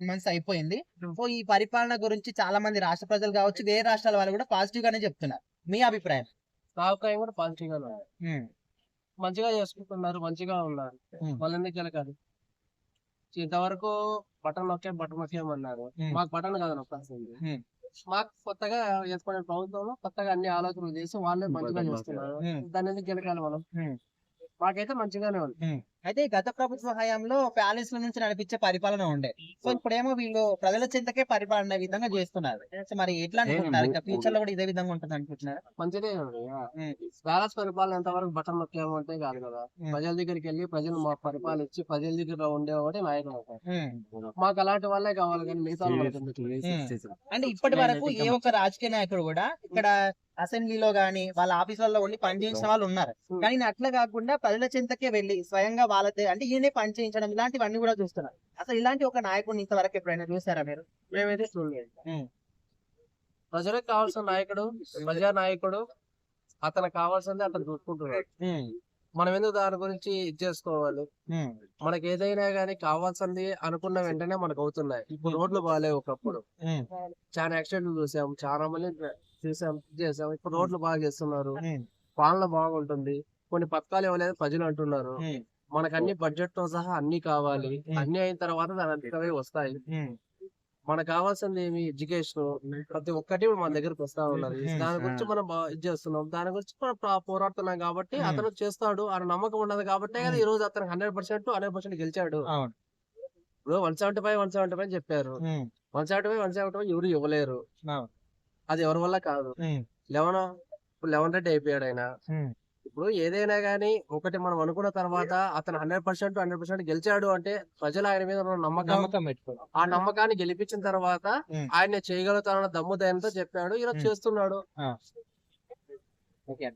Months అయిపోయింది. So ఈ పరిపాలన గురించి చాలా మంది రాష్ట్ర ప్రజలు కావచ్చు, వేరే రాష్ట్రాల వాళ్ళు కూడా పాజిటివ్ గానే చెప్తున్నారు. మీ అభిప్రాయం? నా అభిప్రాయం కూడా పాజిటివ్ గానే ఉంది. హ్మ్. మంచిగా చేసుకుంటున్నారు, మంచిగా ఉన్నారు. హ్మ్. వాళ్ళెందుకు గెలకాలి? ఇంతవరకు బటన్ నొక్కేయమన్నారు. హ్మ్. మాకు బటన్ కాదు నొక్కాల్సింది. హ్మ్. మాకు కొత్తగా ఏర్పడిన ప్రభుత్వంలో కొత్తగా అన్ని ఆలోచనలు చేసి వాళ్ళే మంచిగా చేస్తున్నారు. హ్మ్. దాన్ని ఎందుకు గెలకాలి మనం? హ్మ్. మాకైతే మంచిగానే ఉంది. హ్మ్. అయితే గత ప్రభుత్వ హయాంలో ప్యాలెస్ల నుంచి నడిపించే పరిపాలన ఉండే. సో ఇప్పుడేమో వీళ్ళు ప్రజల చెంతకే పరిపాలన విధంగా చేస్తున్నారు. సో మరి ఎట్లా అనుకుంటున్నారు? ఇంకా ఫ్యూచర్ లో కూడా ఇదే విధంగా ఉంటుంది అనుకుంటున్నారా? మంచిదే ఉంది. హ్మ్. బ్యాలెన్స్ పరిపాలన ఎంతవరకు బటన్ నొక్కామంటే కాదు కదా. హ్మ్. ప్రజల దగ్గరికి వెళ్ళి ప్రజలు మాకు పరిపాలించి ప్రజల దగ్గర ఉండేవాడే నాయకుడు అవుతారు. హ్మ్. మాకు అలాంటి వాళ్ళే కావాలి కానీ మిగతా వాళ్ళు మనకు ఎందుకు? హ్మ్. అంటే ఇప్పటి వరకు ఏ ఒక్క రాజకీయ నాయకుడు కూడా ఇక్కడ అసెంబ్లీలో గాని వాళ్ళ ఆఫీసులలో ఉండి పనిచేసిన వాళ్ళు ఉన్నారు. కానీ ఈయన అట్లా కాకుండా ప్రజల చెంతకే వెళ్ళి స్వయంగా వాళ్ళదే అంటే ఈయనే పని చేయించడం ఇలాంటివన్నీ కూడా చూస్తున్నారు. అసలు ఇలాంటి ఒక నాయకుడిని ఇంతవరకు ఎప్పుడైనా చూసారా మీరు? మేమైతే చూడలేదు. హ్మ్. ప్రజలకు కావాల్సిన నాయకుడు, ప్రజా నాయకుడు, అతనికి కావాల్సింది అతను చూసుకుంటున్నాడు. హ్మ్. మనం ఎందుకు దాని గురించి ఇది చేసుకోవాలి? హ్మ్. మనకి ఏదైనా గానీ కావాల్సింది అనుకున్న వెంటనే మనకు అవుతున్నాయి. ఇప్పుడు రోడ్లు బాగాలేవు ఒకప్పుడు. హ్మ్. చాలా యాక్సిడెంట్లు చూసాం, చాలా మంది చూసాం, చేసాం. ఇప్పుడు రోడ్లు బాగా చేస్తున్నారు, హ్మ్. పాలన బాగుంటుంది. కొన్ని పథకాలు ఇవ్వలేదు ప్రజలు అంటున్నారు. హ్మ్. మనకు అన్ని బడ్జెట్ తో సహా అన్ని కావాలి. హ్మ్. అన్ని అయిన తర్వాత దాని అంతవే వస్తాయి. హ్మ్. మనకు కావాల్సింది ఏమి ఎడ్యుకేషన్, ప్రతి ఒక్కటి మన దగ్గరకు వస్తా ఉన్నది. దాని గురించి మనం ఇది చేస్తున్నాం, దాని గురించి మనం పోరాడుతున్నాం కాబట్టి హ్మ్. అతను చేస్తాడు అని నమ్మకం ఉన్నది కాబట్టి కదా ఈ రోజు అతను 100% గెలిచాడు. అవును. ఇప్పుడు 175 చెప్పారు. హ్మ్. 175 ఎవరు ఇవ్వలేరు. అవును. అది ఎవరి వల్ల కాదు. హ్మ్. 11 ఇప్పుడు 11 రెడ్డి అయిపోయాడు ఆయన. హ్మ్. ఇప్పుడు ఏదైనా గానీ ఒకటి మనం అనుకున్న తర్వాత అతను 100% గెలిచాడు అంటే ప్రజలు ఆయన మీద ఉన్న నమ్మకం, నమ్మకం పెట్టుకోవాలి. ఆ నమ్మకాన్ని గెలిపించిన తర్వాత హ్మ్. ఆయన చేయగలుగుతానన్న దమ్ము ధైర్యంతో చెప్పాడు. ఈరోజు హ్మ్. చేస్తున్నాడు. ఆ! ఓకే.